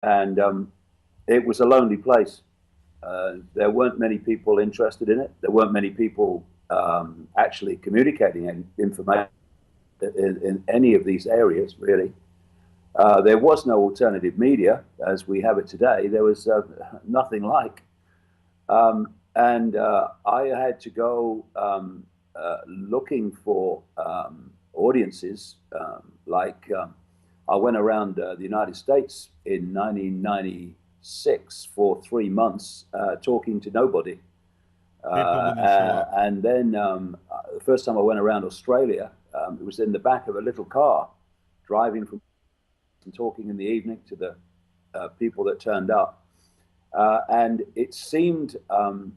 and it was a lonely place. There weren't many people interested in it. There weren't many people actually communicating any information in any of these areas, really. There was no alternative media as we have it today. There was nothing like. And I had to go looking for audiences. I went around the United States in 1996 for 3 months talking to nobody. People didn't show up. And then the first time I went around Australia, it was in the back of a little car, driving from and talking in the evening to the people that turned up, and it seemed an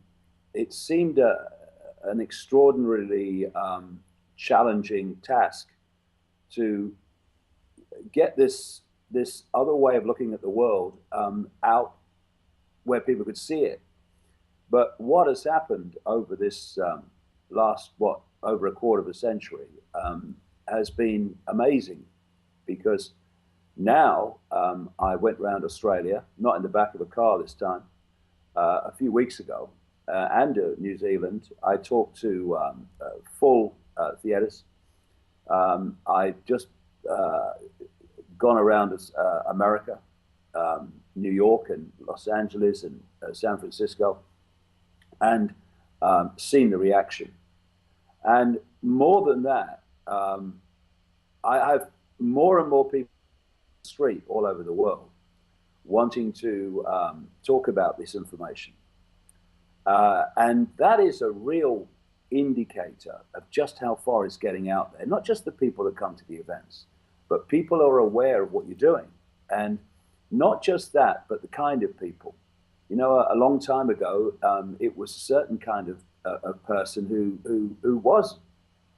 extraordinarily challenging task to get this other way of looking at the world out where people could see it. But what has happened over this last over a quarter of a century has been amazing, because now I went round Australia, not in the back of a car this time, a few weeks ago, and New Zealand. I talked to full theatres. I just gone around America, New York and Los Angeles and San Francisco, and seen the reaction. And more than that, I have more and more people on the street all over the world wanting to talk about this information. And that is a real indicator of just how far it's getting out there. Not just the people that come to the events, but people are aware of what you're doing. And not just that, but the kind of people. You know, a long time ago, it was a certain kind of a person who was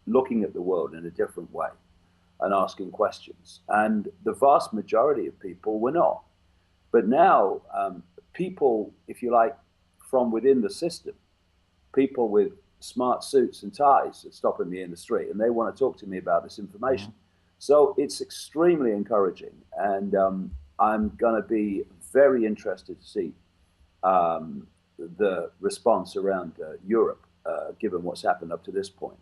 looking at the world in a different way and asking questions. And the vast majority of people were not. But now, people, if you like, from within the system, people with smart suits and ties are stopping me in the street, and they want to talk to me about this information. So it's extremely encouraging, and I'm going to be very interested to see the response around Europe, given what's happened up to this point.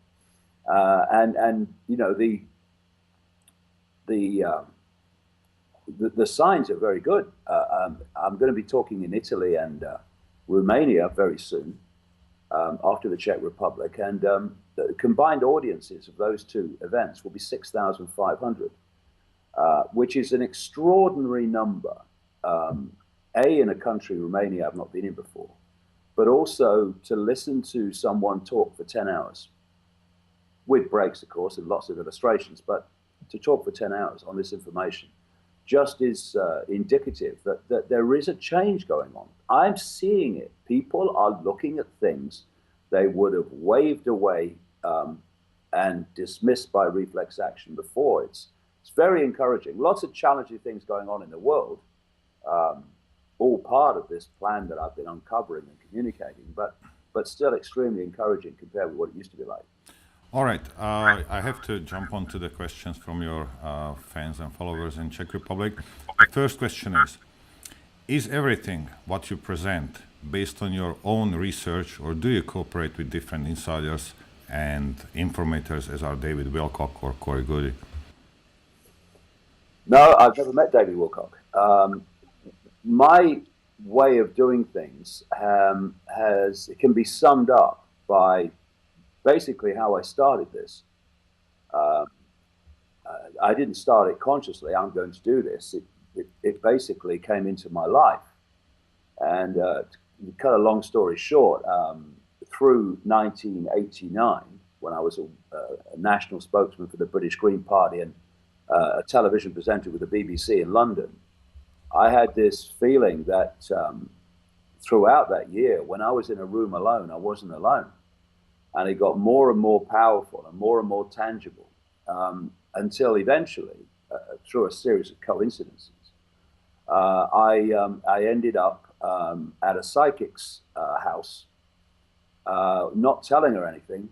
And you know, the the signs are very good. I'm going to be talking in Italy and Romania very soon, after the Czech Republic, and the combined audiences of those two events will be 6,500, which is an extraordinary number. In a country, Romania, I've not been in before, but also to listen to someone talk for 10 hours, with breaks, of course, and lots of illustrations, but to talk for 10 hours on this information just is indicative that there is a change going on. I'm seeing it. People are looking at things they would have waved away and dismissed by reflex action before. It's very encouraging. Lots of challenging things going on in the world, all part of this plan that I've been uncovering and communicating, but still extremely encouraging compared with what it used to be like. All right, I have to jump onto the questions from your fans and followers in Czech Republic. The first question is everything what you present based on your own research, or do you cooperate with different insiders and informators as are David Wilcock or Corey Goody? No, I've never met David Wilcock. My way of doing things it can be summed up by basically how I started this. I didn't start it consciously. I'm going to do this. It basically came into my life. And to cut a long story short, through 1989, when I was a national spokesman for the British Green Party and a television presenter with the BBC in London, I had this feeling that throughout that year, when I was in a room alone, I wasn't alone. And it got more and more powerful and more tangible, until eventually, through a series of coincidences, I ended up at a psychic's house, not telling her anything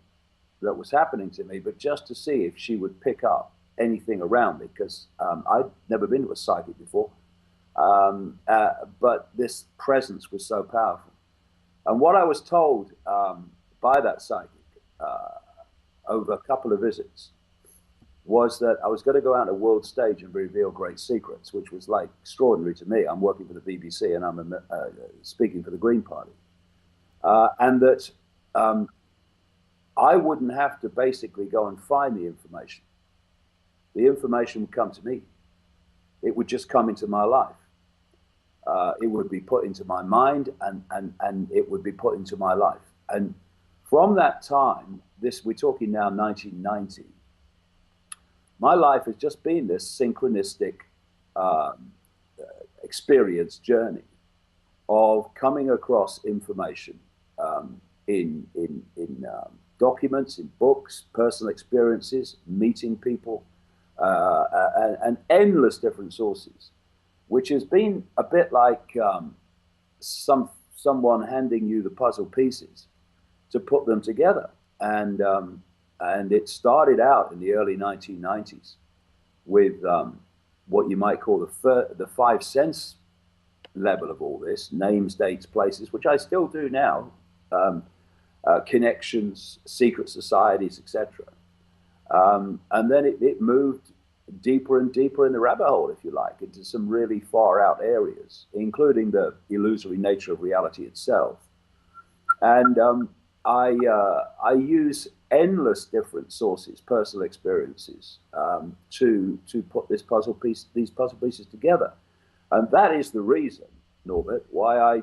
that was happening to me, but just to see if she would pick up anything around me, because I'd never been to a psychic before. But this presence was so powerful. And what I was told by that psychic over a couple of visits was that I was going to go out on a world stage and reveal great secrets, which was like extraordinary to me. I'm working for the BBC and I'm speaking for the Green Party. And that I wouldn't have to basically go and find the information. The information would come to me. It would just come into my life. It would be put into my mind and it would be put into my life. And from that time, we're talking now 1990, my life has just been this synchronistic experience journey of coming across information in documents, in books, personal experiences, meeting people, and endless different sources, which has been a bit like someone handing you the puzzle pieces to put them together. And it started out in the early 1990s with what you might call the five sense level of all this: names, dates, places, which I still do now, connections, secret societies, etc. And then it moved deeper and deeper in the rabbit hole, if you like, into some really far out areas, including the illusory nature of reality itself. And I use endless different sources, personal experiences, to put these puzzle pieces together. And that is the reason, Norbert, why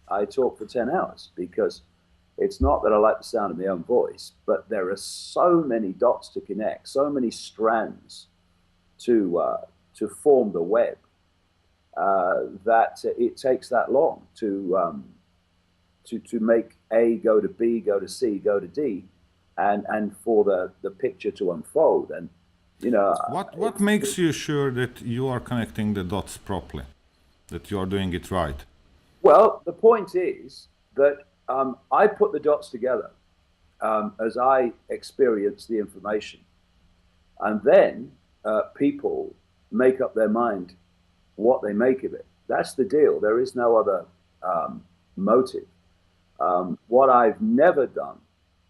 I talk for 10 hours, because it's not that I like the sound of my own voice, but there are so many dots to connect, so many strands to form the web, that it takes that long to make A go to B, go to C, go to D, and for the picture to unfold. And what makes you sure that you are connecting the dots properly, that you are doing it right? Well, the point is that I put the dots together as I experience the information, and then people make up their mind what they make of it. That's the deal. There is no other motive. What I've never done,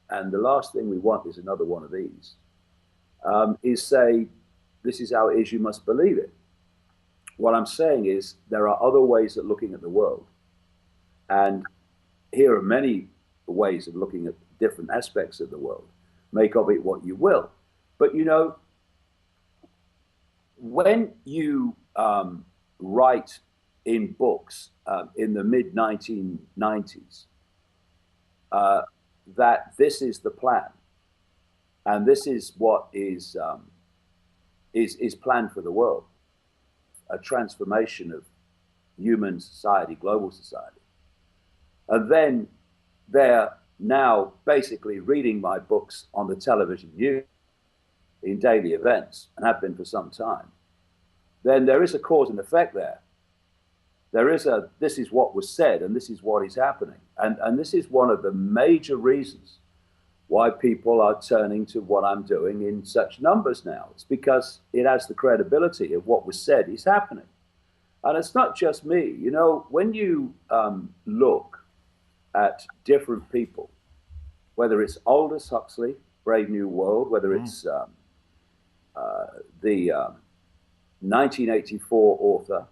and the last thing we want is another one of these, is say, this is how it is, you must believe it. What I'm saying is there are other ways of looking at the world. And here are many ways of looking at different aspects of the world. Make of it what you will. But when you write in books in the mid-1990s, that this is the plan, and this is what is planned for the world, a transformation of human society, global society. And then they're now basically reading my books on the television news in daily events, and have been for some time. Then there is a cause and effect there. There is this is what was said, and this is what is happening. And this is one of the major reasons why people are turning to what I'm doing in such numbers now. It's because it has the credibility of what was said is happening. And it's not just me. When you look at different people, whether it's Aldous Huxley, Brave New World, whether it's the 1984 author,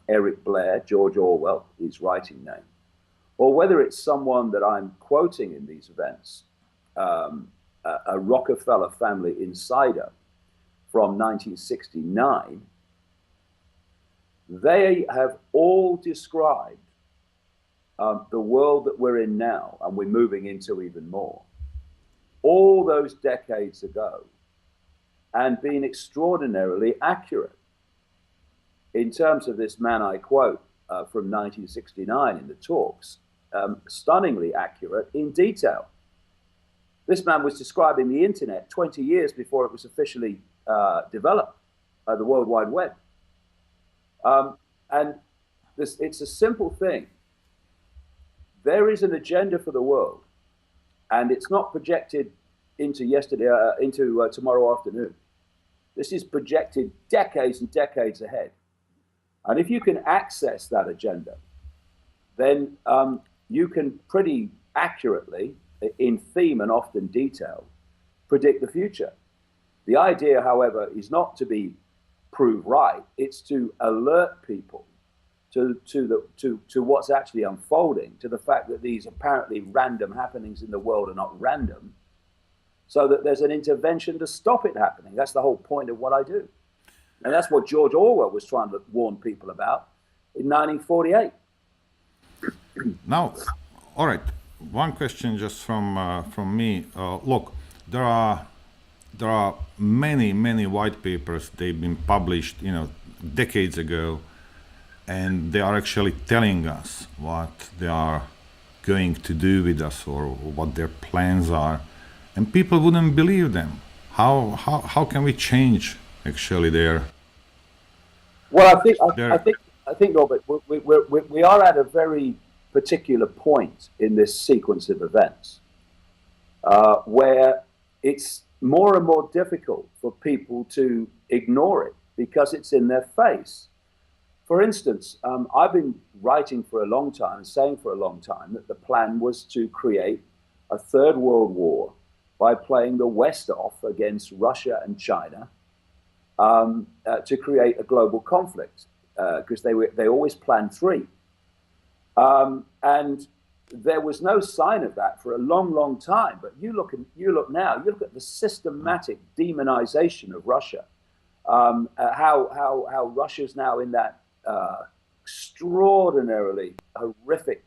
Eric Blair, George Orwell, his writing name, or whether it's someone that I'm quoting in these events, a Rockefeller family insider from 1969, they have all described the world that we're in now, and we're moving into even more, all those decades ago, and being extraordinarily accurate. In terms of this man I quote from 1969 in the talks, stunningly accurate in detail. This man was describing the internet 20 years before it was officially developed, the World Wide Web. And it's a simple thing. There is an agenda for the world, and it's not projected into tomorrow afternoon. This is projected decades and decades ahead. And if you can access that agenda, then you can pretty accurately, in theme and often detail, predict the future. The idea, however, is not to be proved right. It's to alert people to what's actually unfolding, to the fact that these apparently random happenings in the world are not random, so that there's an intervention to stop it happening. That's the whole point of what I do. And that's what George Orwell was trying to warn people about in 1948. Now, all right, one question just from me. Look, there are many white papers. They've been published, decades ago, and they are actually telling us what they are going to do with us or what their plans are, and people wouldn't believe them. How can we change actually their? Well, I think, Robert, we are at a very particular point in this sequence of events where it's more and more difficult for people to ignore it because it's in their face. For instance, I've been writing for a long time and saying for a long time that the plan was to create a third world war by playing the West off against Russia and China to create a global conflict, because they always planned three. And there was no sign of that for a long time. But you look at the systematic demonization of Russia, how Russia's now in that extraordinarily horrific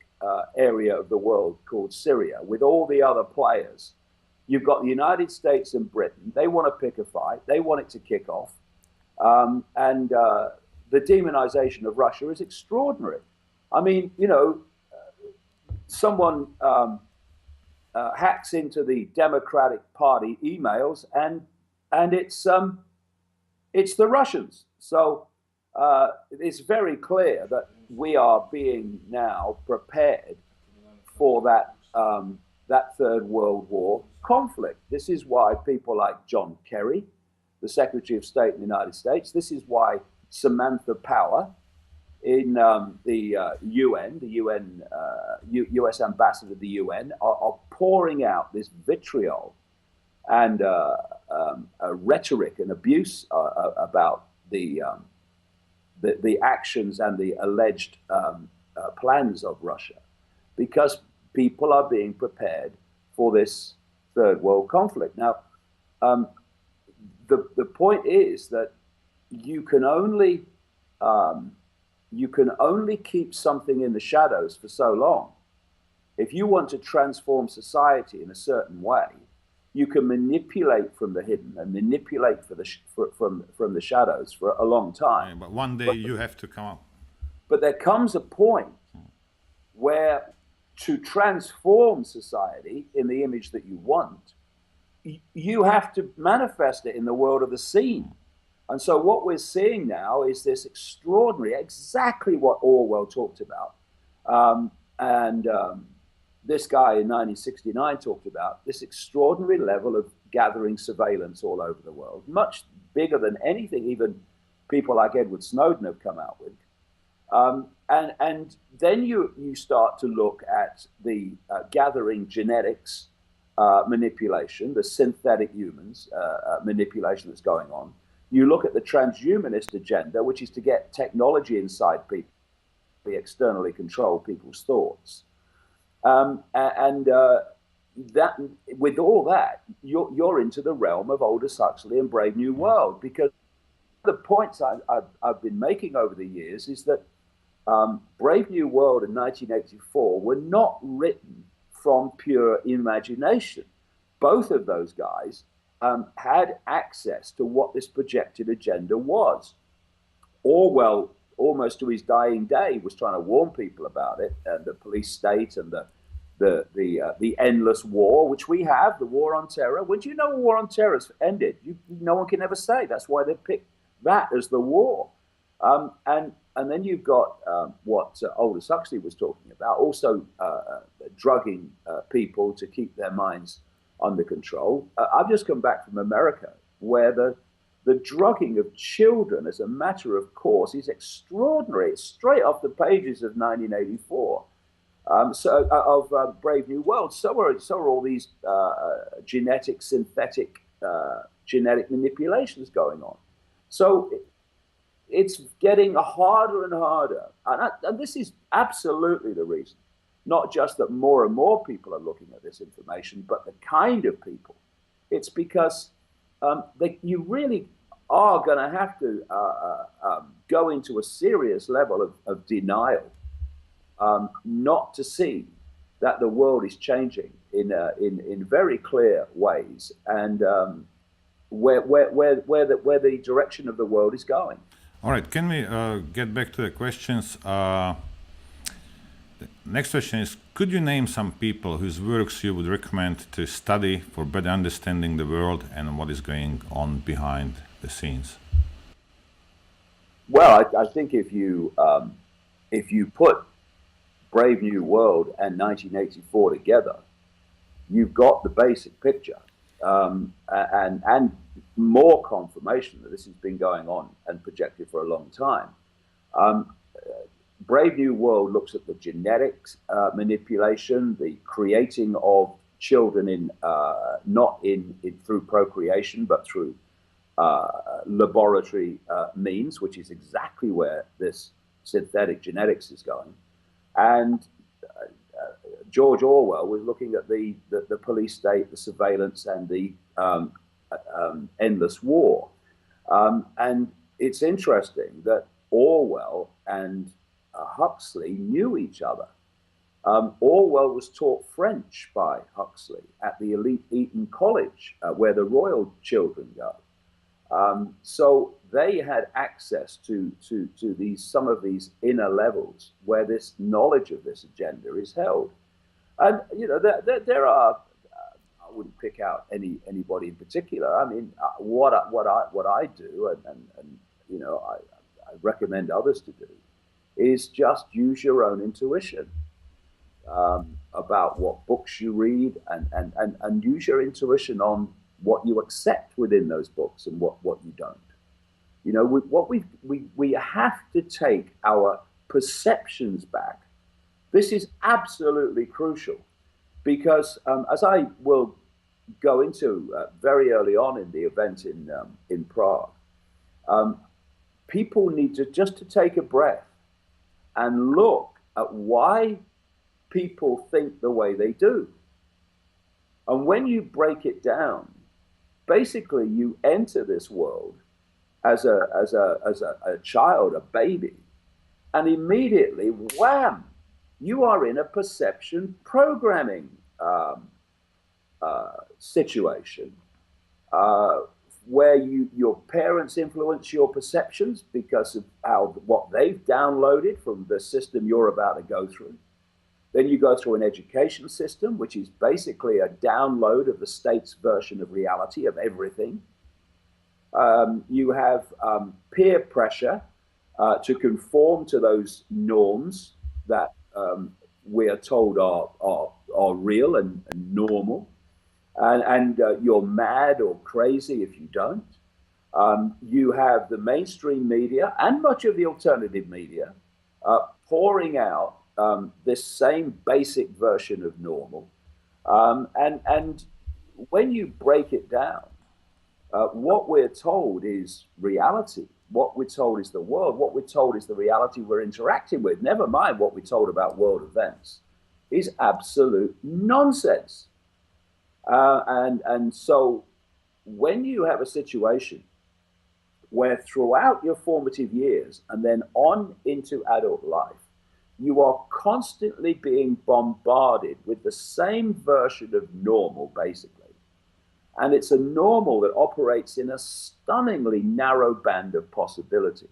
area of the world called Syria, with all the other players. You've got the United States and Britain. They want to pick a fight. They want it to kick off. And the demonization of Russia is extraordinary. I mean, someone hacks into the Democratic Party emails, and it's the Russians. So it's very clear that we are being now prepared for that Third World War conflict. This is why people like John Kerry, the Secretary of State in the United States, this is why Samantha Power in the US ambassador to the UN are pouring out this vitriol and rhetoric and abuse about the actions and the alleged plans of Russia, because people are being prepared for this third world conflict. Now, the point is that you can only keep something in the shadows for so long. If you want to transform society in a certain way, you can manipulate from the hidden and manipulate from the shadows for a long time. Yeah, but one day you have to come up. But there comes a point where, to transform society in the image that you want, you have to manifest it in the world of the seen. And so what we're seeing now is this extraordinary, exactly what Orwell talked about. This guy in 1969 talked about this extraordinary level of gathering surveillance all over the world, much bigger than anything even people like Edward Snowden have come out with. And then you start to look at the gathering genetics manipulation, the synthetic humans manipulation that's going on. You look at the transhumanist agenda, which is to get technology inside people, to externally control people's thoughts. That, with all that, you're into the realm of Aldous Huxley and Brave New World, because the points I've been making over the years is that Brave New World in 1984 were not written from pure imagination. Both of those guys had access to what this projected agenda was. Orwell, almost to his dying day, was trying to warn people about it, and the police state and the endless war, which we have, the war on terror. When do you know a war on terror has ended? No one can ever say. That's why they picked that as the war. And then you've got what Aldous Huxley was talking about, also drugging people to keep their minds under control. I've just come back from America, where the drugging of children as a matter of course is extraordinary. It's straight off the pages of 1984. Of Brave New World. So are all these genetic, synthetic, genetic manipulations going on. So it's getting harder and harder. And this is absolutely the reason. Not just that more and more people are looking at this information, but the kind of people. It's because you really are going to have to go into a serious level of denial, not to see that the world is changing in very clear ways, and where the direction of the world is going. All right, can we get back to the questions? The next question is, could you name some people whose works you would recommend to study for better understanding the world and what is going on behind the scenes? Well, I think if you put Brave New World and 1984 together, you've got the basic picture, and more confirmation that this has been going on and projected for a long time. Brave New World looks at the genetics manipulation, the creating of children in not through procreation, but through laboratory means, which is exactly where this synthetic genetics is going. And George Orwell was looking at the police state, the surveillance, and the endless war. And it's interesting that Orwell and Huxley knew each other. Orwell was taught French by Huxley at the elite Eton College, where the royal children go. So they had access to some of these inner levels where this knowledge of this agenda is held. And there are. I wouldn't pick out anybody in particular. I mean, what I do, and I recommend others to do, is just use your own intuition about what books you read, and use your intuition on what you accept within those books and what you don't. We have to take our perceptions back. This is absolutely crucial, because as I will go into very early on in the event in Prague, people need to just to take a breath and look at why people think the way they do. And when you break it down, basically you enter this world as a child, a baby, and immediately, wham, you are in a perception programming situation where your parents influence your perceptions because of what they've downloaded from the system you're about to go through. Then you go through an education system, which is basically a download of the state's version of reality of everything. You have peer pressure to conform to those norms that we are told are real and normal. And you're mad or crazy if you don't. You have the mainstream media and much of the alternative media pouring out this same basic version of normal. And when you break it down, what we're told is reality. What we're told is the world. What we're told is the reality we're interacting with. Never mind what we're told about world events is absolute nonsense. And so when you have a situation where throughout your formative years and then on into adult life, you are constantly being bombarded with the same version of normal, basically. And it's a normal that operates in a stunningly narrow band of possibility.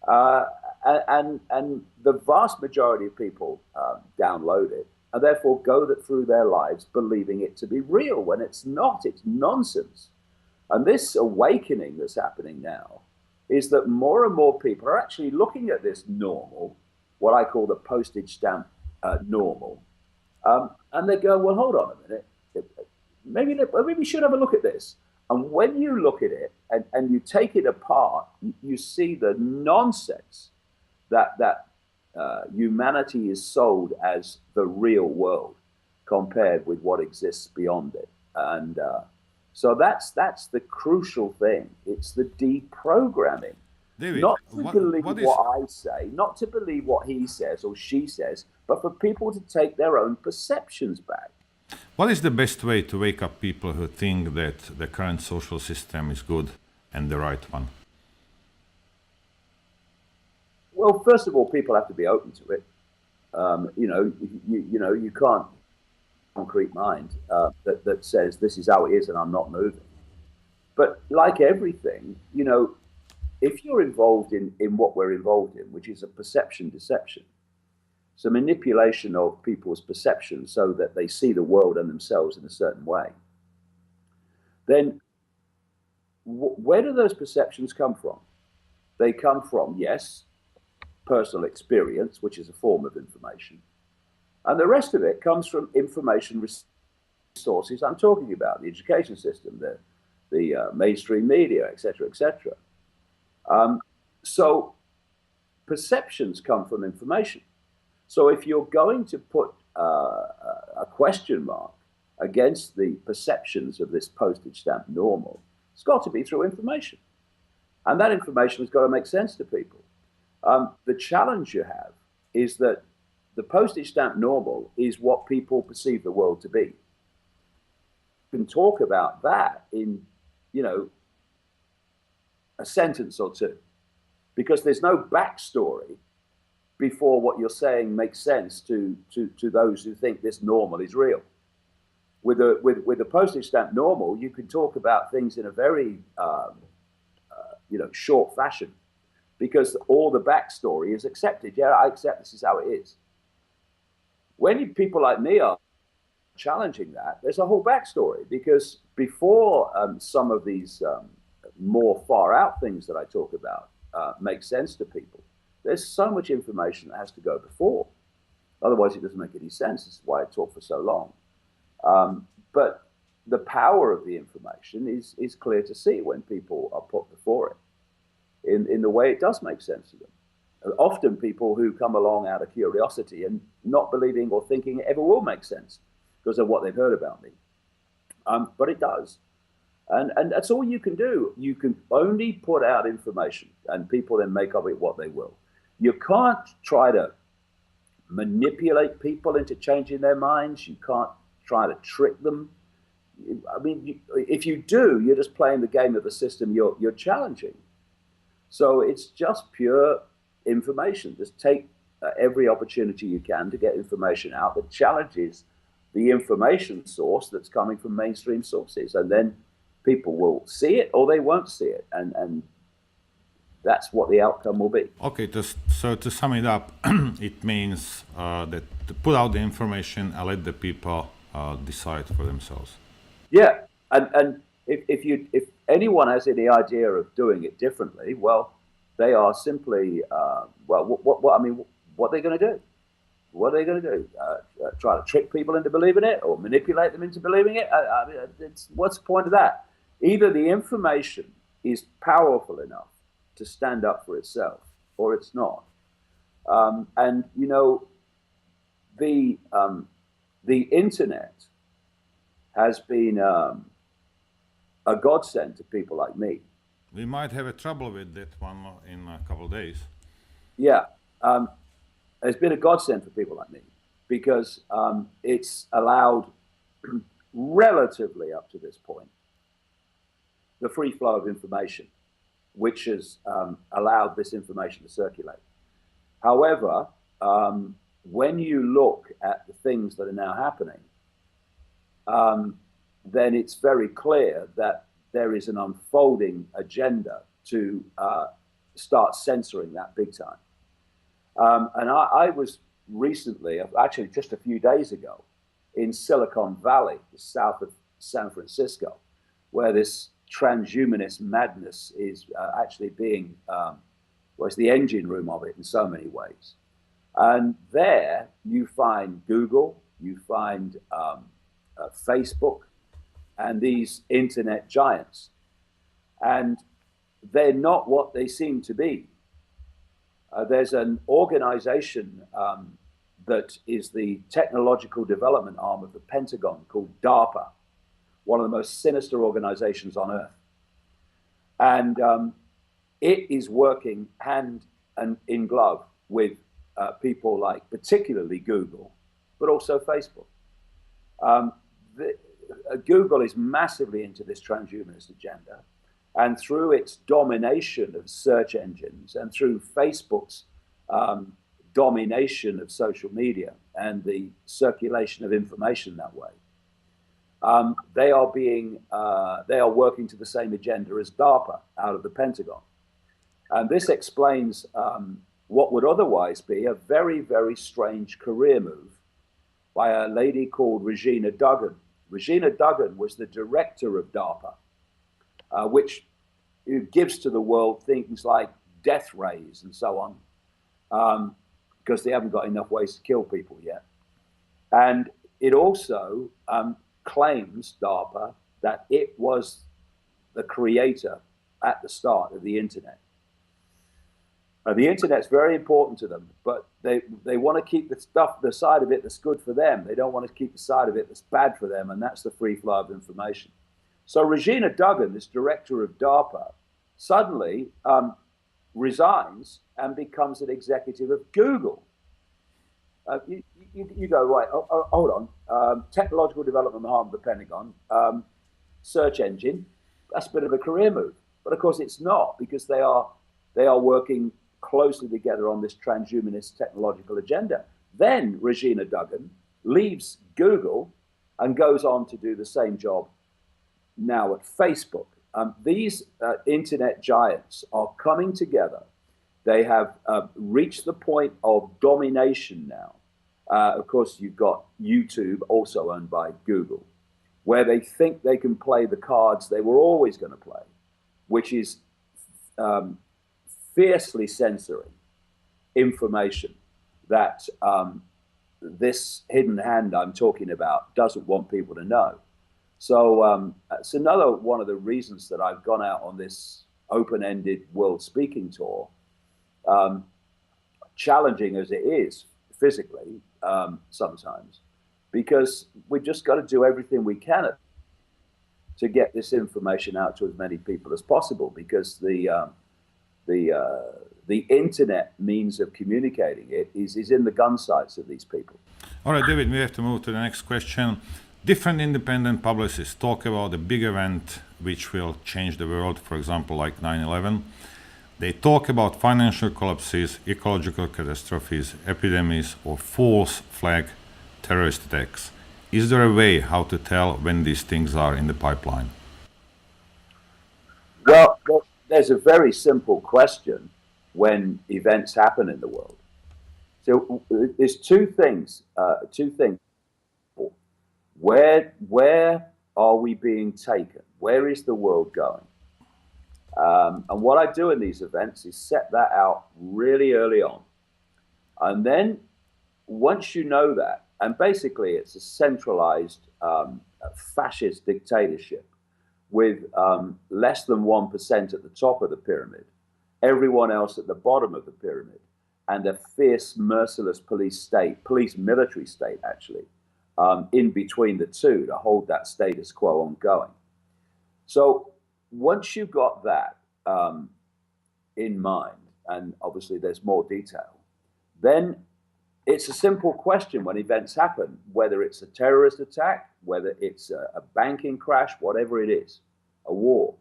And the vast majority of people download it and therefore go through their lives believing it to be real when it's not. It's nonsense. And this awakening that's happening now is that more and more people are actually looking at this normal, what I call the postage stamp normal, and they go, well, hold on a minute. Maybe we should have a look at this. And when you look at it and you take it apart, you see the nonsense that humanity is sold as the real world compared with what exists beyond it. And so that's the crucial thing. It's the deprogramming. David, Not to believe what is what I say, not to believe what he says or she says, but for people to take their own perceptions back. what is the best way to wake up people who think that the current social system is good and the right one? Well, first of all, people have to be open to it. You can't concrete mind that says this is how it is and I'm not moving. But like everything, if you're involved in what we're involved in, which is a perception deception, so manipulation of people's perceptions so that they see the world and themselves in a certain way, then where do those perceptions come from? They come from, yes, personal experience, which is a form of information. And the rest of it comes from information resources I'm talking about, the education system, the mainstream media, etc., etc. So perceptions come from information. So if you're going to put a question mark against the perceptions of this postage stamp normal, it's got to be through information. And that information has got to make sense to people. The challenge you have is that the postage stamp normal is what people perceive the world to be. You can talk about that in, a sentence or two, because there's no backstory before what you're saying makes sense to those who think this normal is real. With the postage stamp normal, you can talk about things in a very short fashion, because all the backstory is accepted. Yeah, I accept this is how it is. When people like me are challenging that, there's a whole backstory, because before some of these more far out things that I talk about make sense to people, there's so much information that has to go before. Otherwise, it doesn't make any sense. This is why I talk for so long. But the power of the information is clear to see when people are put before it in the way it does make sense to them. Often people who come along out of curiosity and not believing or thinking it ever will make sense because of what they've heard about me. But it does. And that's all you can do. You can only put out information and people then make of it what they will. You can't try to manipulate people into changing their minds. You can't try to trick them. If you do, you're just playing the game of the system you're challenging. So it's just pure information. Just take every opportunity you can to get information out that challenges the information source that's coming from mainstream sources. And then people will see it or they won't see it. And that's what the outcome will be. Okay, so to sum it up, it means that to put out the information and let the people decide for themselves. Yeah, and if anyone has any idea of doing it differently, well, they are simply what are they going to do? What are they going to do? Try to trick people into believing it or manipulate them into believing it? What's the point of that? Either the information is powerful enough to stand up for itself, or it's not. The internet has been a godsend to people like me. We might have a trouble with that one in a couple of days. Yeah, it's been a godsend for people like me because it's allowed, relatively up to this point, the free flow of information, which has allowed this information to circulate. However, when you look at the things that are now happening, then it's very clear that there is an unfolding agenda to start censoring that big time. And I was recently, actually just a few days ago, in Silicon Valley, south of San Francisco, where this transhumanist madness is actually being, it's the engine room of it in so many ways. And there you find Google, you find Facebook, and these internet giants. And they're not what they seem to be. There's an organization that is the technological development arm of the Pentagon called DARPA, one of the most sinister organizations on earth. And it is working hand and in glove with people like particularly Google, but also Facebook. Google is massively into this transhumanist agenda. And through its domination of search engines and through Facebook's domination of social media and the circulation of information that way, they are working to the same agenda as DARPA out of the Pentagon. And this explains what would otherwise be a very, very strange career move by a lady called Regina Duggan. Regina Duggan was the director of DARPA, which gives to the world things like death rays and so on, because they haven't got enough ways to kill people yet. And it also claims, DARPA, that it was the creator at the start of the internet. The internet's very important to them, but they want to keep the side of it that's good for them. They don't want to keep the side of it that's bad for them, and that's the free flow of information. So Regina Duggan, this director of DARPA, suddenly resigns and becomes an executive of Google. You go, right, hold on, technological development arm of the Pentagon, search engine, that's a bit of a career move. But of course it's not, because they are working closely together on this transhumanist technological agenda. Then Regina Duggan leaves Google and goes on to do the same job now at Facebook. These internet giants are coming together. They have reached the point of domination now. Of course, you've got YouTube, also owned by Google, where they think they can play the cards they were always going to play, which is fiercely censoring information that this hidden hand I'm talking about doesn't want people to know. So it's another one of the reasons that I've gone out on this open-ended world speaking tour, challenging as it is physically sometimes, because we've just got to do everything we can to get this information out to as many people as possible, because the internet means of communicating it is in the gun sights of these people. All right, David, we have to move to the next question. Different independent publicists talk about a big event which will change the world, for example, like 9/11. They talk about financial collapses, ecological catastrophes, epidemics, or false flag terrorist attacks. Is there a way how to tell when these things are in the pipeline? Well, there's a very simple question when events happen in the world. So there's two things. Where are we being taken? Where is the world going? And what I do in these events is set that out really early on. And then once you know that, and basically it's a centralized fascist dictatorship with less than 1% at the top of the pyramid, everyone else at the bottom of the pyramid, and a fierce, merciless police military state actually, in between the two to hold that status quo ongoing. So once you've got that in mind, and obviously there's more detail, then it's a simple question when events happen, whether it's a terrorist attack, whether it's a banking crash, whatever it is, a war.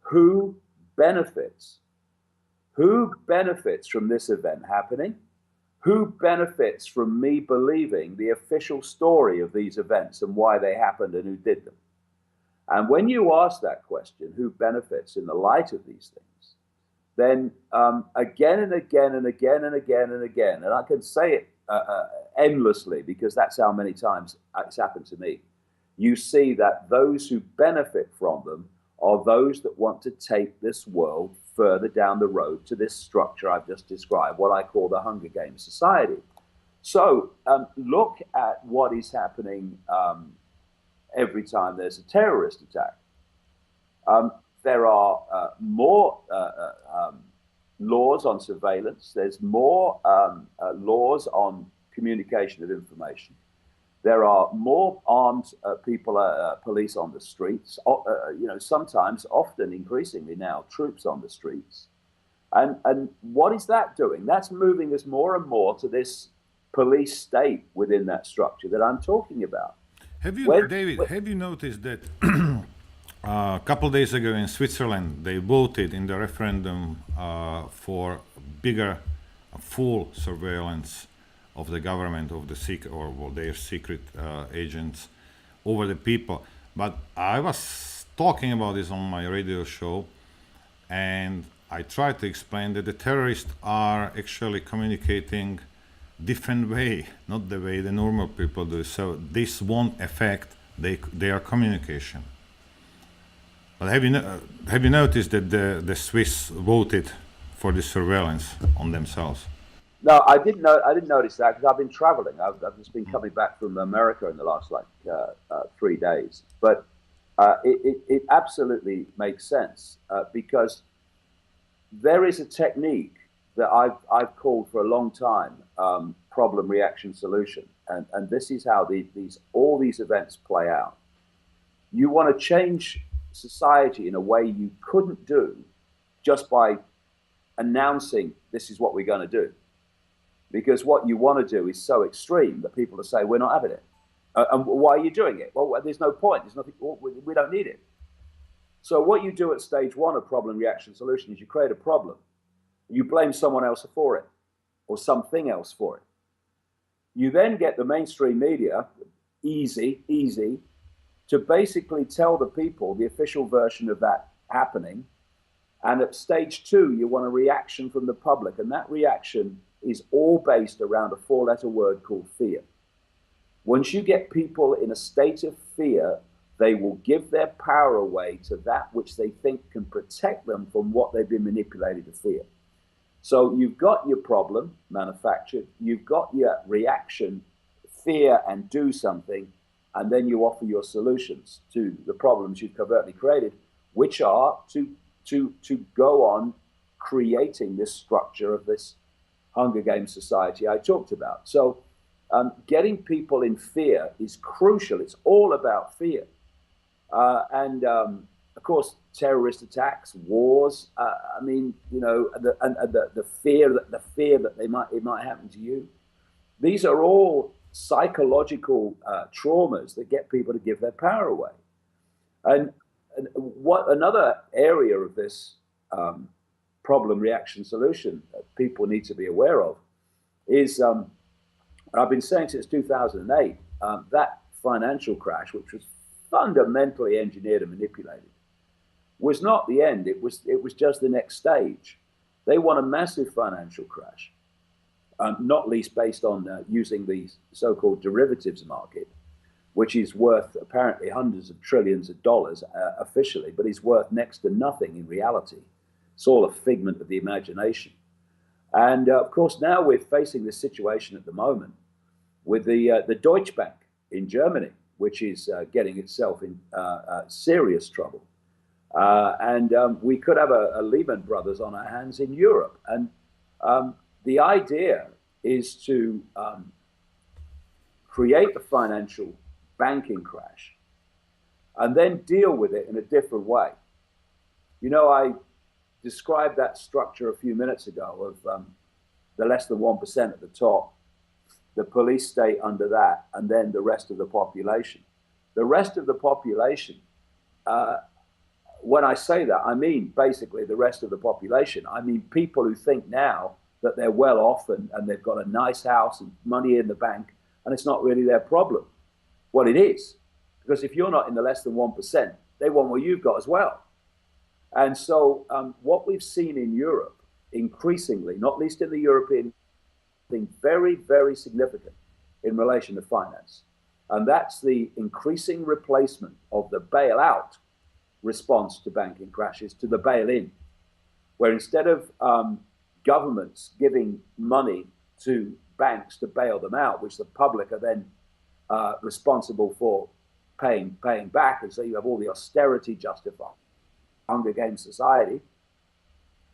Who benefits? Who benefits from this event happening? Who benefits from me believing the official story of these events and why they happened and who did them? And when you ask that question, who benefits in the light of these things, then again and again and again and again and again, and I can say it endlessly because that's how many times it's happened to me, you see that those who benefit from them are those that want to take this world further down the road to this structure I've just described, what I call the Hunger Games society. So look at what is happening every time there's a terrorist attack. There are more laws on surveillance. There's more laws on communication of information. There are more armed police on the streets. Sometimes, often, increasingly now, troops on the streets. And what is that doing? That's moving us more and more to this police state within that structure that I'm talking about. David, have you noticed that a couple of days ago in Switzerland, they voted in the referendum for bigger, full surveillance of the government, of the their secret agents over the people. But I was talking about this on my radio show, and I tried to explain that the terrorists are actually communicating different way, not the way the normal people do. So this won't affect their communication. But have you noticed that the Swiss voted for the surveillance on themselves? No, I didn't notice that because I've been traveling. I've just been coming back from America in the last 3 days. But it absolutely makes sense because there is a technique that I've called for a long time, problem, reaction, solution, and this is how all these events play out. You want to change society in a way you couldn't do just by announcing this is what we're going to do, because what you want to do is so extreme that people will say we're not having it. And why are you doing it? Well, there's no point. There's nothing. We don't need it. So what you do at stage one of problem, reaction, solution is you create a problem. You blame someone else for it or something else for it. You then get the mainstream media, easy, to basically tell the people the official version of that happening. And at stage two, you want a reaction from the public. And that reaction is all based around a 4-letter word called fear. Once you get people in a state of fear, they will give their power away to that which they think can protect them from what they've been manipulated to fear. So you've got your problem manufactured, you've got your reaction, fear and do something, and then you offer your solutions to the problems you've covertly created, which are to go on creating this structure of this Hunger Games society I talked about. So getting people in fear is crucial. It's all about fear. Of course, terrorist attacks, wars. The fear that it might happen to you. These are all psychological traumas that get people to give their power away. And what another area of this problem, reaction, solution that people need to be aware of is, I've been saying since 2008, that financial crash, which was fundamentally engineered and manipulated, was not the end. It was just the next stage. They want a massive financial crash, not least based on using the so-called derivatives market, which is worth apparently hundreds of trillions of dollars officially, but is worth next to nothing in reality. It's all a figment of the imagination. And of course, now we're facing this situation at the moment with the Deutsche Bank in Germany, which is getting itself in serious trouble. We could have a Lehman Brothers on our hands in Europe. And the idea is to create a financial banking crash and then deal with it in a different way. I described that structure a few minutes ago of the less than 1% at the top, the police state under that, and then the rest of the population. The rest of the population, when I say that, I mean basically the rest of the population. I mean people who think now that they're well off and they've got a nice house and money in the bank, and it's not really their problem. Well, it is, because if you're not in the less than 1%, they want what you've got as well. And so what we've seen in Europe increasingly, not least in the European thing, very, very significant in relation to finance. And that's the increasing replacement of the bailout response to banking crashes to the bail-in, where instead of governments giving money to banks to bail them out, which the public are then responsible for paying back, and so you have all the austerity justified Hunger Games society.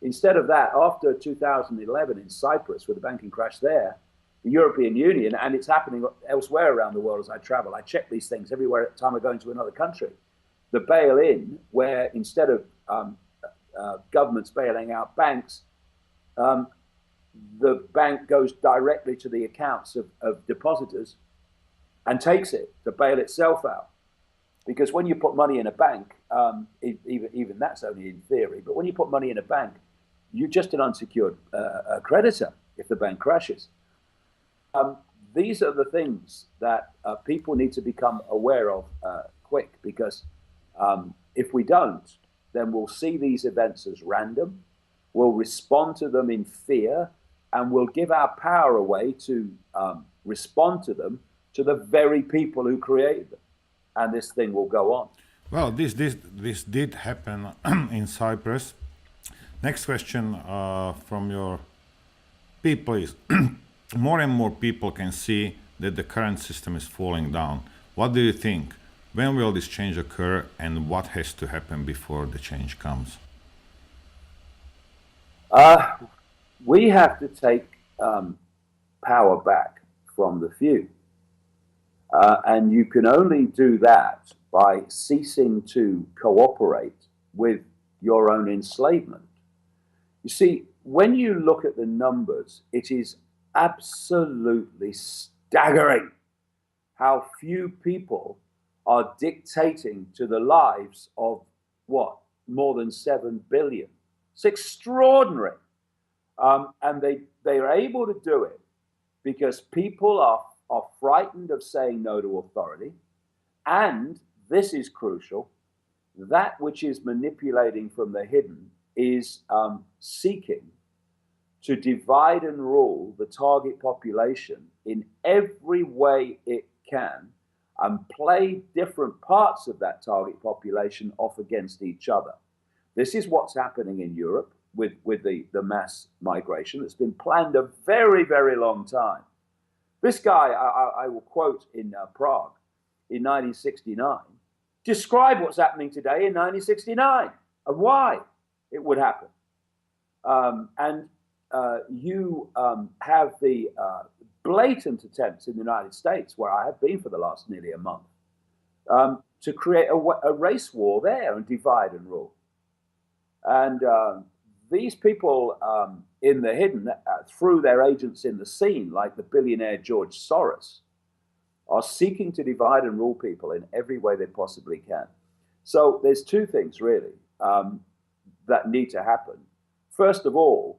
Instead of that, after 2011 in Cyprus with the banking crash there, the European Union, and it's happening elsewhere around the world as I travel, I check these things everywhere at the time I go into another country. The bail-in, where instead of governments bailing out banks, the bank goes directly to the accounts of depositors and takes it to bail itself out. Because when you put money in a bank, even that's only in theory, but when you put money in a bank, you're just an unsecured creditor if the bank crashes. These are the things that people need to become aware of quick, because if we don't, then we'll see these events as random, we'll respond to them in fear, and we'll give our power away to respond to them to the very people who created them. And this thing will go on. Well, this did happen in Cyprus. Next question from your people is, more and more people can see that the current system is falling down. What do you think? When will this change occur, and what has to happen before the change comes? We have to take power back from the few. And you can only do that by ceasing to cooperate with your own enslavement. You see, when you look at the numbers, it is absolutely staggering how few people are dictating to the lives of, more than 7 billion. It's extraordinary. And they are able to do it because people are frightened of saying no to authority. And this is crucial, that which is manipulating from the hidden is seeking to divide and rule the target population in every way it can and play different parts of that target population off against each other. This is what's happening in Europe with the mass migration that's been planned a very, very long time. This guy, I will quote in Prague in 1969, describe what's happening today in 1969 and why it would happen. You have the blatant attempts in the United States, where I have been for the last nearly a month, to create a race war there and divide and rule. And these people in the hidden, through their agents in the scene, like the billionaire George Soros, are seeking to divide and rule people in every way they possibly can. So there's two things really that need to happen. First of all,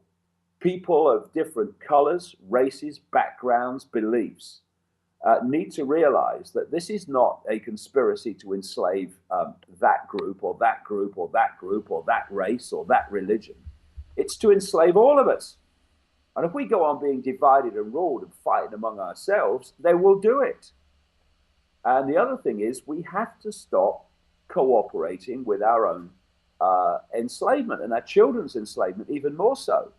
people of different colors, races, backgrounds, beliefs need to realize that this is not a conspiracy to enslave that group or that group or that group or that race or that religion. It's to enslave all of us. And if we go on being divided and ruled and fighting among ourselves, they will do it. And the other thing is, we have to stop cooperating with our own enslavement and our children's enslavement even more so.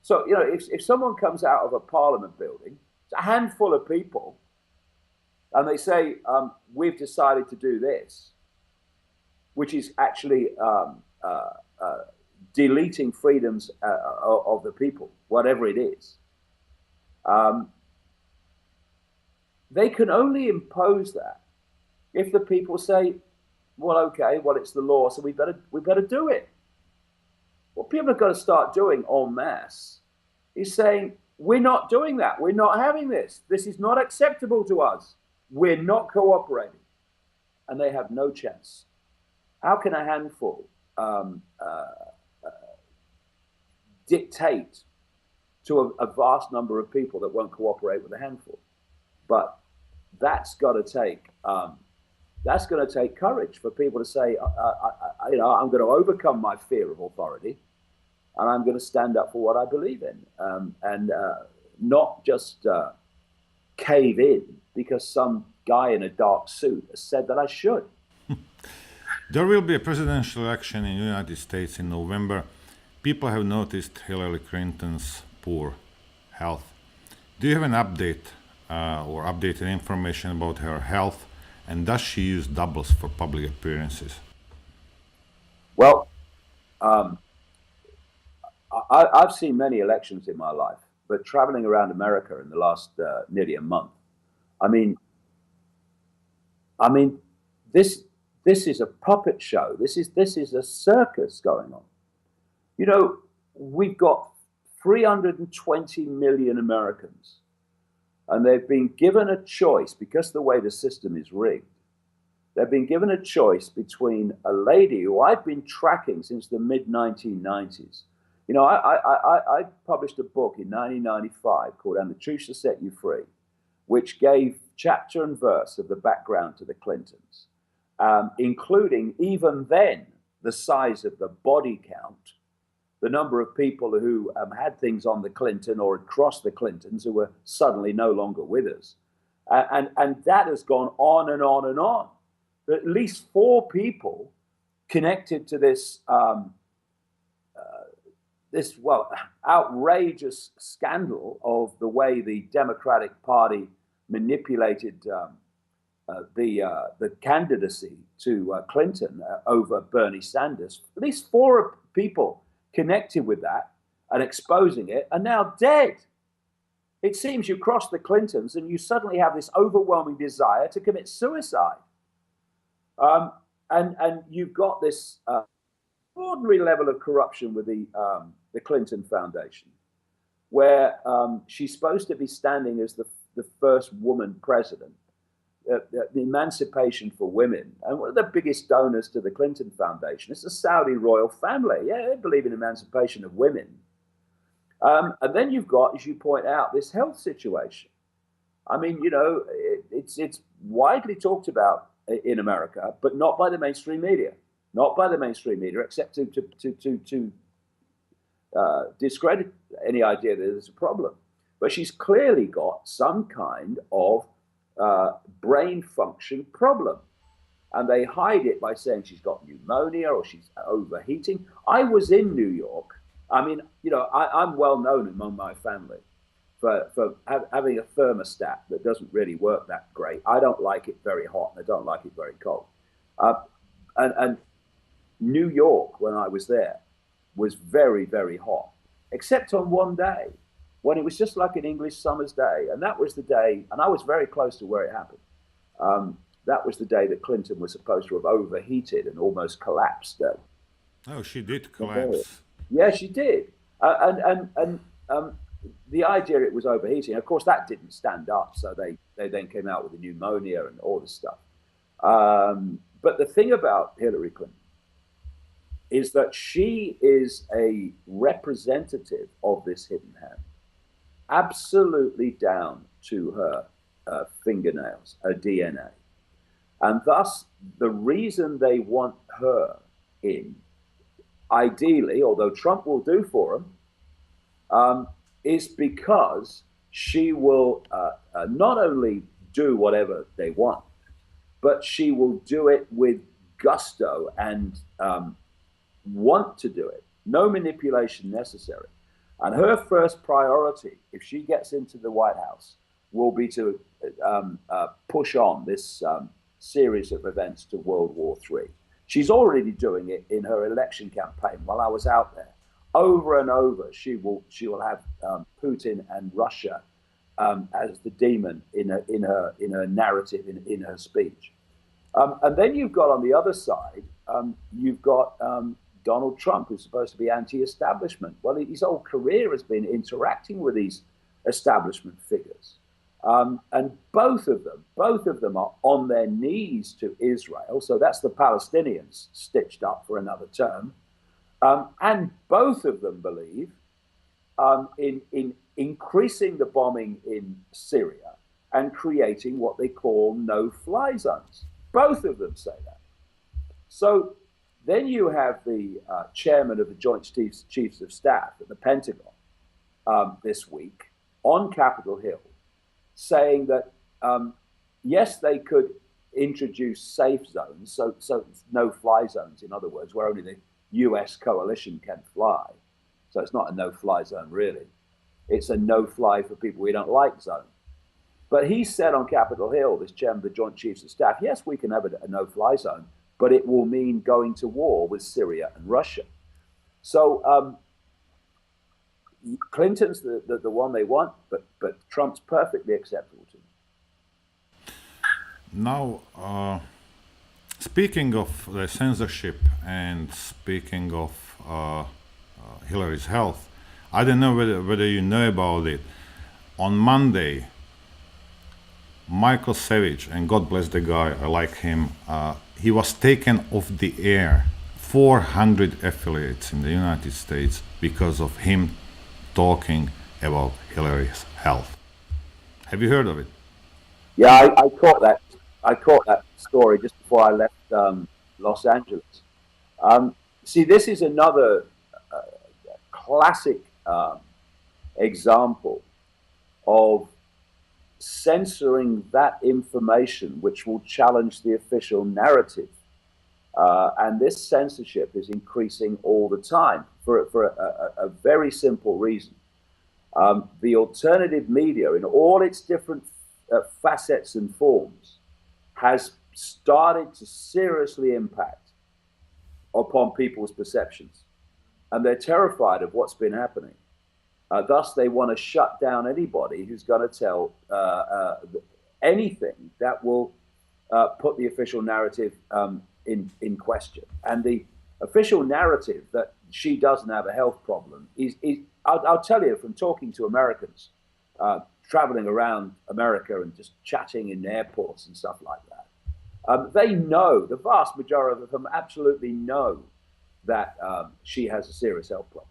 So, you know, if someone comes out of a parliament building, it's a handful of people, and they say, we've decided to do this, which is actually deleting freedoms of the people, whatever it is, they can only impose that if the people say, well, okay, well, it's the law, so we better do it. What people have got to start doing en masse is saying, we're not doing that. We're not having this. This is not acceptable to us. We're not cooperating. And they have no chance. How can a handful dictate to a vast number of people that won't cooperate with a handful? But that's got to take courage for people to say, I'm going to overcome my fear of authority, and I'm going to stand up for what I believe in, and not just cave in because some guy in a dark suit has said that I should. There will be a presidential election in the United States in November. People have noticed Hillary Clinton's poor health. Do you have an update or updated information about her health And does she use doubles for public appearances? Well, um, I've seen many elections in my life, but traveling around America in the last nearly a month, I mean, I mean, this this is a puppet show. This is a circus going on. You know, we've got 320 million Americans, and they've been given a choice because the way the system is rigged. They've been given a choice between a lady who I've been tracking since the mid 1990s. You know, I published a book in 1995 called "And the Truth Shall Set You Free," which gave chapter and verse of the background to the Clintons, including even then the size of the body count, the number of people who had things on the Clinton or had crossed the Clintons who were suddenly no longer with us. And that has gone on and on and on. At least 4 people connected to this outrageous scandal of the way the Democratic Party manipulated the candidacy to Clinton over Bernie Sanders. At least 4 people connected with that and exposing it are now dead. It seems you cross the Clintons and you suddenly have this overwhelming desire to commit suicide. And you've got this ordinary level of corruption with the Clinton Foundation, where she's supposed to be standing as the first woman president, the emancipation for women. And one of the biggest donors to the Clinton Foundation is the Saudi royal family. Yeah, they believe in emancipation of women. And then you've got, as you point out, this health situation. I mean, you know, it's widely talked about in America, but not by the mainstream media. Not by the mainstream media, except to discredit any idea that there's a problem. But she's clearly got some kind of brain function problem. And they hide it by saying she's got pneumonia or she's overheating. I was in New York. I mean, you know, I'm well known among my family for having a thermostat that doesn't really work that great. I don't like it very hot and I don't like it very cold. And New York, when I was there, was very, very hot, except on one day when it was just like an English summer's day. And that was the day, and I was very close to where it happened. That was the day that Clinton was supposed to have overheated and almost collapsed. Oh, she did collapse. Yeah, she did. And the idea it was overheating, of course, that didn't stand up. So they then came out with the pneumonia and all this stuff. But the thing about Hillary Clinton is that she is a representative of this hidden hand, absolutely down to her fingernails, her DNA. And thus, the reason they want her in, ideally, although Trump will do for them, is because she will not only do whatever they want, but she will do it with gusto and want to do it. No manipulation necessary. And her first priority, if she gets into the White House, will be to push on this series of events to World War III. She's already doing it in her election campaign. While I was out there, over and over, she will have Putin and Russia as the demon in her narrative, in her speech. And then you've got on the other side, you've got Donald Trump, who's supposed to be anti-establishment. Well, his whole career has been interacting with these establishment figures. And both of them are on their knees to Israel. So that's the Palestinians stitched up for another term. And both of them believe in increasing the bombing in Syria and creating what they call no-fly zones. Both of them say that. So then you have the chairman of the Joint Chiefs of Staff at the Pentagon this week on Capitol Hill saying that, yes, they could introduce safe zones, so no-fly zones, in other words, where only the US coalition can fly. So it's not a no-fly zone, really. It's a no-fly for people we don't like zone. But he said on Capitol Hill, this chairman of the Joint Chiefs of Staff, yes, we can have a no-fly zone, but it will mean going to war with Syria and Russia. So Clinton's the one they want, but Trump's perfectly acceptable to them. Now, speaking of the censorship and speaking of Hillary's health, I don't know whether you know about it. On Monday, Michael Savage, and God bless the guy, I like him, he was taken off the air, 400 affiliates in the United States, because of him talking about Hillary's health. Have you heard of it? Yeah, I caught that. I caught that story just before I left Los Angeles. See, this is another classic example of censoring that information which will challenge the official narrative. And this censorship is increasing all the time for a very simple reason. The alternative media, in all its different facets and forms, has started to seriously impact upon people's perceptions. And they're terrified of what's been happening. Thus, they want to shut down anybody who's going to tell anything that will put the official narrative in question. And the official narrative that she doesn't have a health problem is I'll tell you from talking to Americans, traveling around America and just chatting in airports and stuff like that. They know, the vast majority of them absolutely know that she has a serious health problem.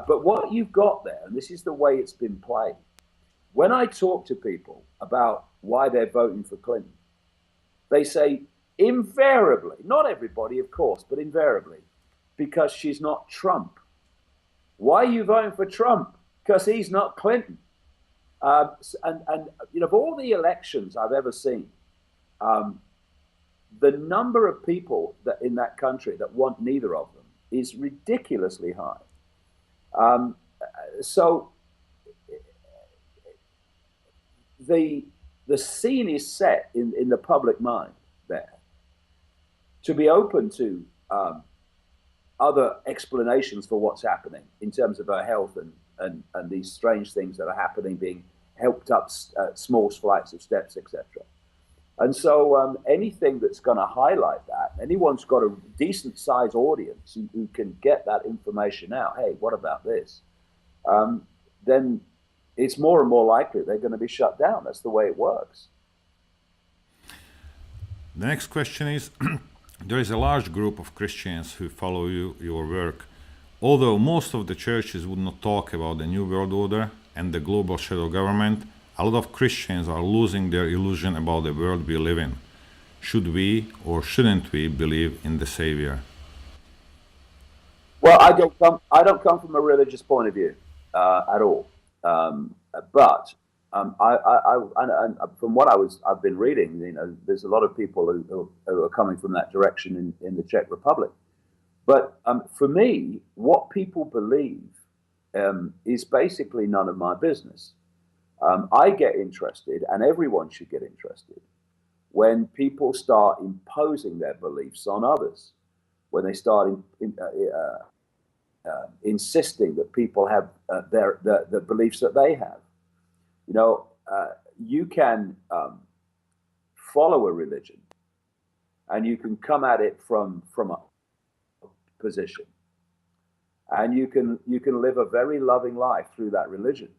But what you've got there, and this is the way it's been played, when I talk to people about why they're voting for Clinton, they say invariably, not everybody, of course, but invariably, because she's not Trump. Why are you voting for Trump? Because he's not Clinton. And you know, of all the elections I've ever seen, the number of people that in that country that want neither of them is ridiculously high. So the scene is set in the public mind there to be open to other explanations for what's happening in terms of her health and these strange things that are happening, being helped up small flights of steps, etc. And so anything that's going to highlight that, anyone's got a decent sized audience who can get that information out, hey, what about this? Then it's more and more likely they're going to be shut down. That's the way it works. The next question is, there is a large group of Christians who follow your work. Although most of the churches would not talk about the New World Order and the global shadow government, a lot of Christians are losing their illusion about the world we live in. Should we or shouldn't we believe in the Savior? Well, I don't come from a religious point of view at all. But from what I've been reading, you know, there's a lot of people who are coming from that direction in the Czech Republic. But for me, what people believe is basically none of my business. I get interested, and everyone should get interested, when people start imposing their beliefs on others, when they start insisting that people have the beliefs that they have. You know, you can follow a religion, and you can come at it from a position, and you can live a very loving life through that religion.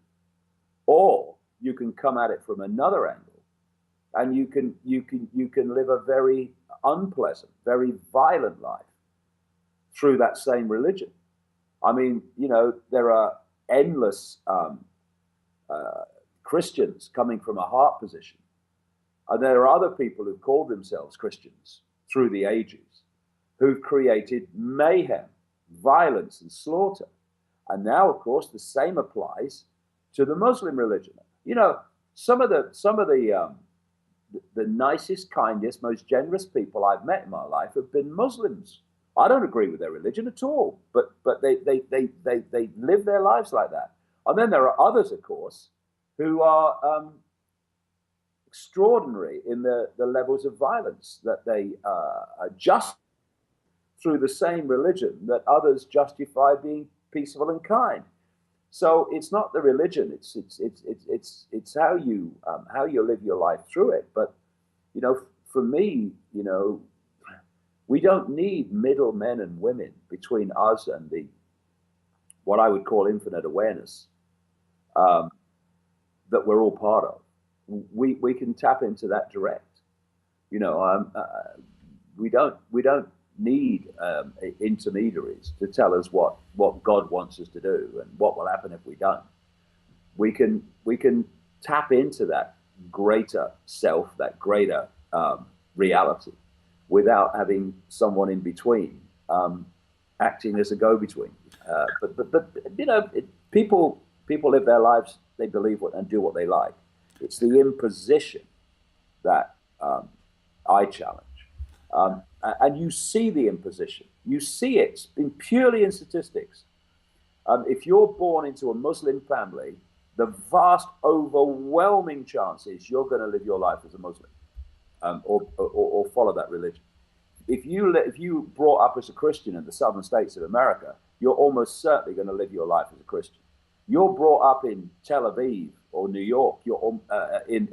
Or you can come at it from another angle, and you can live a very unpleasant, very violent life through that same religion. I mean, you know, there are endless Christians coming from a heart position, and there are other people who call themselves Christians through the ages, who've created mayhem, violence, and slaughter. And now, of course, the same applies to the Muslim religion. You know, some of the nicest, kindest, most generous people I've met in my life have been Muslims. I don't agree with their religion at all, but they live their lives like that. And then there are others, of course, who are extraordinary in the levels of violence that they just through the same religion that others justify being peaceful and kind. So it's not the religion; it's how you live your life through it. But for me, we don't need middle men and women between us and the what I would call infinite awareness that we're all part of. We can tap into that direct. We don't need intermediaries to tell us what God wants us to do and what will happen if we don't. We can tap into that greater self, that greater reality, without having someone in between acting as a go-between. But people live their lives. They believe and do what they like. It's the imposition that I challenge. And you see the imposition. You see it purely in statistics. If you're born into a Muslim family, the vast, overwhelming chance is you're going to live your life as a Muslim, or follow that religion. If you brought up as a Christian in the southern states of America, you're almost certainly going to live your life as a Christian. You're brought up in Tel Aviv or New York, you're in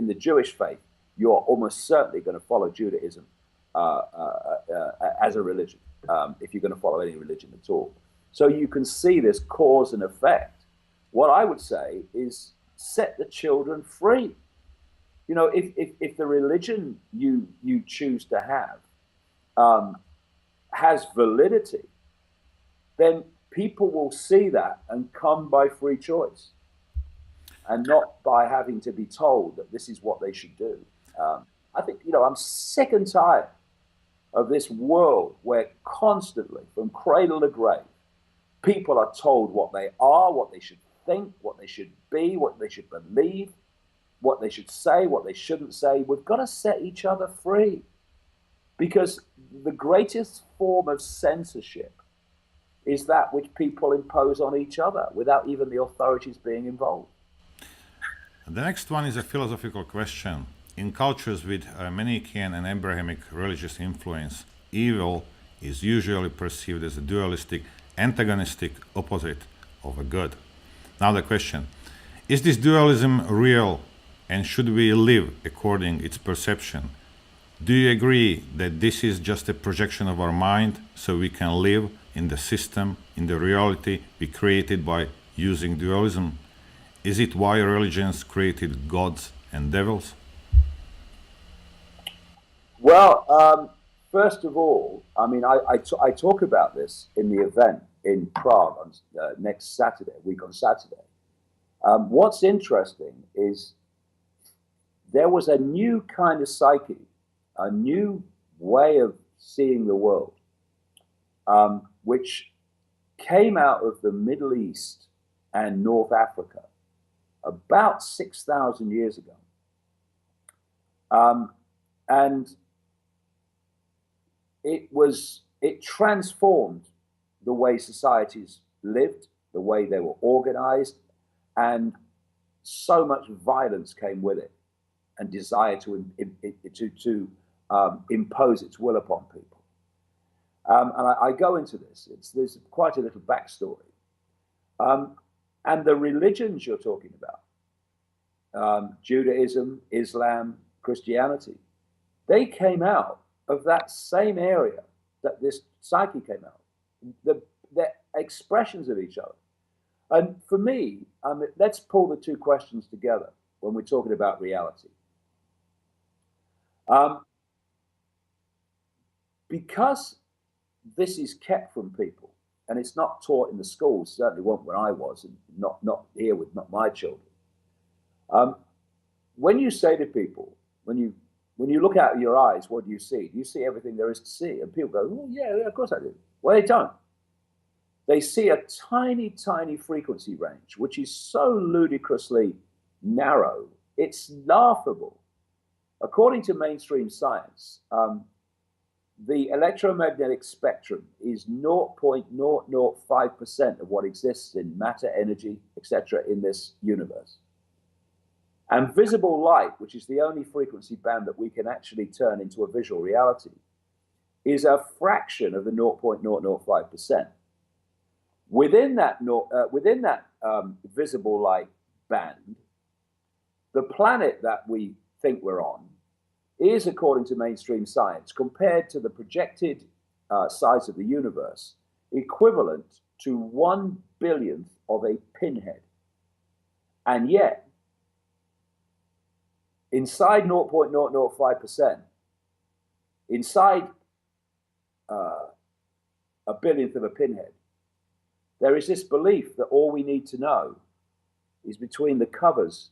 the Jewish faith, you're almost certainly going to follow Judaism as a religion, if you're going to follow any religion at all. So you can see this cause and effect. What I would say is set the children free. If the religion you choose to have has validity, then people will see that and come by free choice, and not by having to be told that this is what they should do. I think, I'm sick and tired of this world where constantly, from cradle to grave, people are told what they are, what they should think, what they should be, what they should believe, what they should say, what they shouldn't say. We've got to set each other free, because the greatest form of censorship is that which people impose on each other without even the authorities being involved. The next one is a philosophical question. In cultures with Manichaean and Abrahamic religious influence, evil is usually perceived as a dualistic, antagonistic opposite of a good. Now the question, is this dualism real, and should we live according its perception? Do you agree that this is just a projection of our mind so we can live in the system, in the reality we created by using dualism? Is it why religions created gods and devils? Well, first of all, I talk about this in the event in Prague on next Saturday, week on Saturday. What's interesting is there was a new kind of psyche, a new way of seeing the world, which came out of the Middle East and North Africa about 6,000 years ago. And it transformed the way societies lived, the way they were organized, and so much violence came with it, and desire to impose its will upon people. And I go into this. There's quite a little backstory. And the religions you're talking about, Judaism, Islam, Christianity, they came out of that same area that this psyche came out. They're expressions of each other. And for me, let's pull the two questions together when we're talking about reality. Because this is kept from people, and it's not taught in the schools, certainly wasn't when I was, and not here with not my children. When you say to people, when you look out of your eyes, what do you see? Do you see everything there is to see? And people go, oh, yeah, of course I do. Well, they don't. They see a tiny, tiny frequency range, which is so ludicrously narrow, it's laughable. According to mainstream science, the electromagnetic spectrum is 0.005% of what exists in matter, energy, etc. in this universe. And visible light, which is the only frequency band that we can actually turn into a visual reality, is a fraction of the 0.005%. Within that visible light band, the planet that we think we're on is, according to mainstream science, compared to the projected size of the universe, equivalent to 1/100000th of a pinhead. And yet, inside 0.005%, inside a billionth of a pinhead, there is this belief that all we need to know is between the covers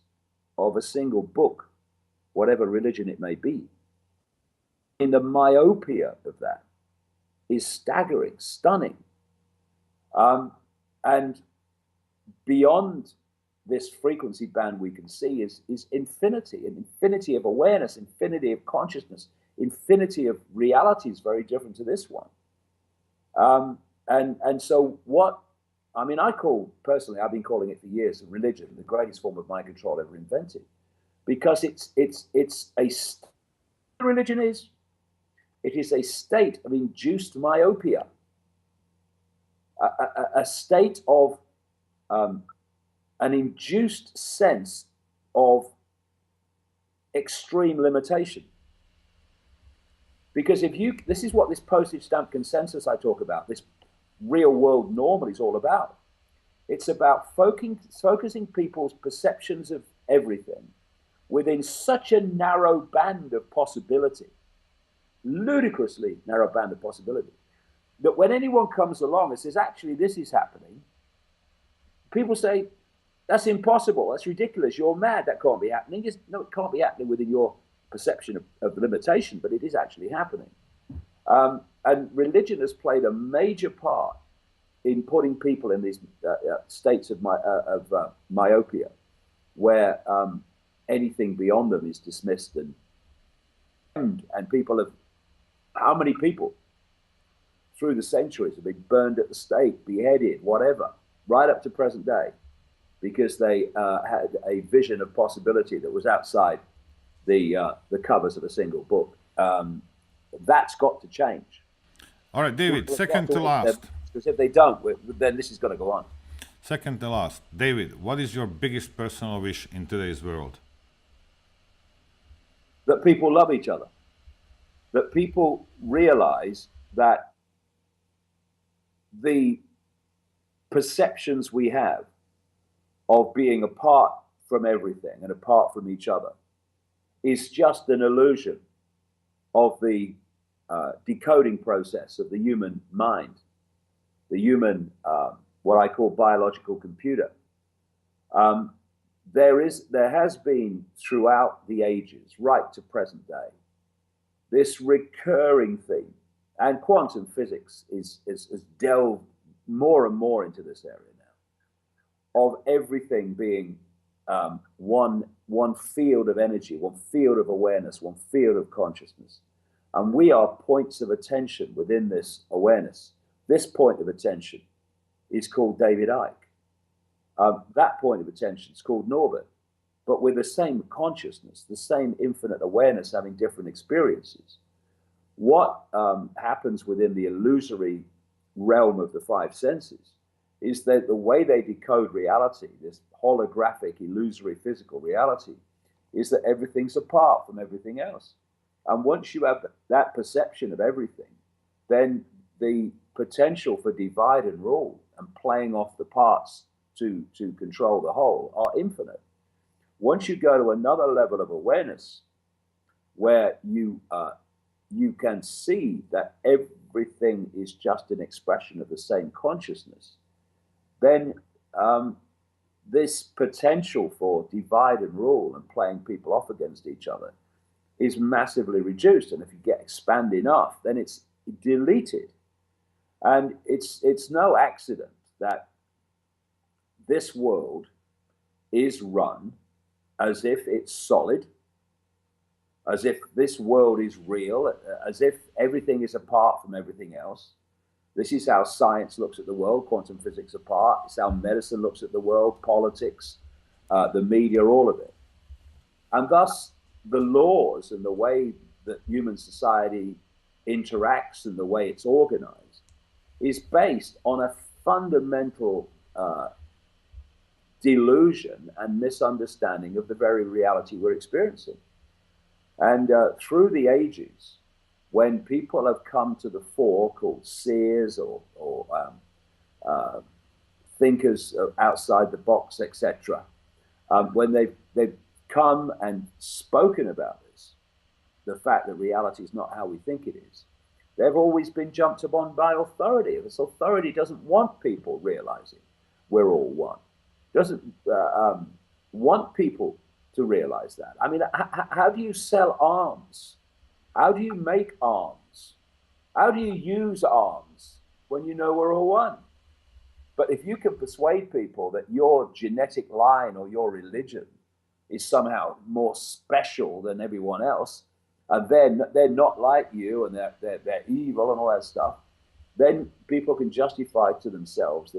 of a single book, whatever religion it may be. And the myopia of that is staggering, stunning. And beyond this frequency band we can see is infinity, an infinity of awareness, infinity of consciousness, infinity of realities very different to this one. And so what, I mean, personally, I've been calling it for years, religion, the greatest form of mind control ever invented, because religion is, it is a state of induced myopia, a state of an induced sense of extreme limitation. Because this is what this postage stamp consensus I talk about, this real world normal is all about. It's about focusing people's perceptions of everything within such a narrow band of possibility, ludicrously narrow band of possibility, that when anyone comes along and says, actually, this is happening, people say, that's impossible, that's ridiculous, you're mad, that can't be happening. No, it can't be happening within your perception of the limitation, but it is actually happening. And religion has played a major part in putting people in these states of myopia, where anything beyond them is dismissed, and people have, how many people through the centuries have been burned at the stake, beheaded, whatever, right up to present day, because they had a vision of possibility that was outside the covers of a single book. That's got to change. All right, David, second to last. Because if they don't, then this is going to go on. Second to last. David, what is your biggest personal wish in today's world? That people love each other. That people realize that the perceptions we have of being apart from everything and apart from each other is just an illusion of the decoding process of the human mind, the human, what I call biological computer. There has been throughout the ages, right to present day, this recurring theme, and quantum physics has delved more and more into this area now, of everything being one field of energy, one field of awareness, one field of consciousness. And we are points of attention within this awareness. This point of attention is called David Icke. That point of attention is called Norbert. But with the same consciousness, the same infinite awareness, having different experiences. What happens within the illusory realm of the five senses is that the way they decode reality, this holographic, illusory, physical reality, is that everything's apart from everything else. And once you have that perception of everything, then the potential for divide and rule and playing off the parts to control the whole are infinite. Once you go to another level of awareness, where you can see that everything is just an expression of the same consciousness, then this potential for divide and rule and playing people off against each other is massively reduced. And if you expand enough, then it's deleted. And it's no accident that this world is run as if it's solid, as if this world is real, as if everything is apart from everything else. This is how science looks at the world, quantum physics apart. It's how medicine looks at the world, politics, the media, all of it. And thus, the laws and the way that human society interacts and the way it's organized is based on a fundamental delusion and misunderstanding of the very reality we're experiencing. And through the ages, when people have come to the fore, called seers or thinkers outside the box, etc., when they've come and spoken about this, the fact that reality is not how we think it is, they've always been jumped upon by authority. This authority doesn't want people realizing we're all one, doesn't want people to realize that. I mean, how do you sell arms? How do you make arms? How do you use arms when you know we're all one? But if you can persuade people that your genetic line or your religion is somehow more special than everyone else, and they're not like you, and they're evil and all that stuff, then people can justify to themselves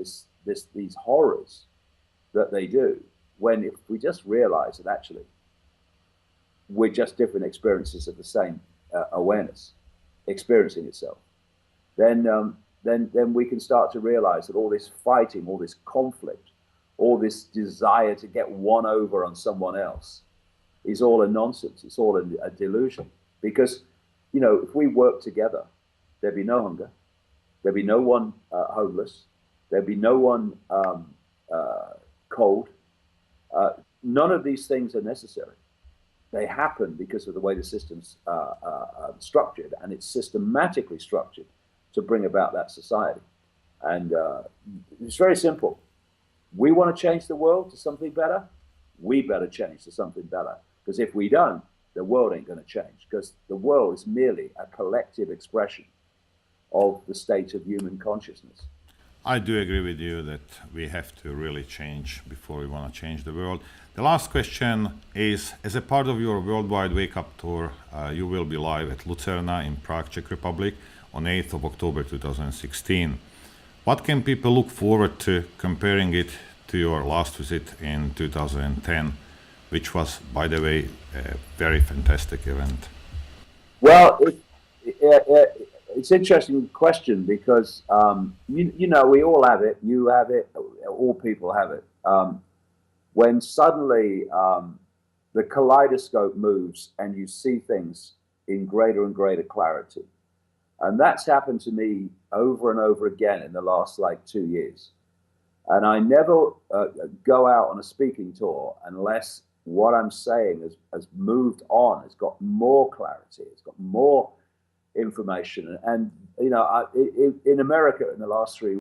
these horrors that they do. When if we just realize that actually we're just different experiences of the same awareness experiencing itself, then we can start to realize that all this fighting, all this conflict, all this desire to get one over on someone else is all a nonsense. It's all a delusion. Because, you know, if we work together, there'd be no hunger, there'd be no one homeless, there'd be no one cold. None of these things are necessary. They happen because of the way the system's structured, and it's systematically structured to bring about that society. And it's very simple. We want to change the world to something better. We better change to something better. Because if we don't, the world ain't going to change. Because the world is merely a collective expression of the state of human consciousness. I do agree with you that we have to really change before we want to change the world. The last question is, as a part of your worldwide wake-up tour, you will be live at Lucerna in Prague, Czech Republic on 8th of October 2016. What can people look forward to comparing it to your last visit in 2010, which was, by the way, a very fantastic event? Well, it's an interesting question because, you know, we all have it, you have it, all people have it. When suddenly the kaleidoscope moves and you see things in greater and greater clarity. And that's happened to me over and over again in the last 2 years. And I never go out on a speaking tour unless what I'm saying has moved on, it's got more clarity, it's got more information. And you know, in America in the last 3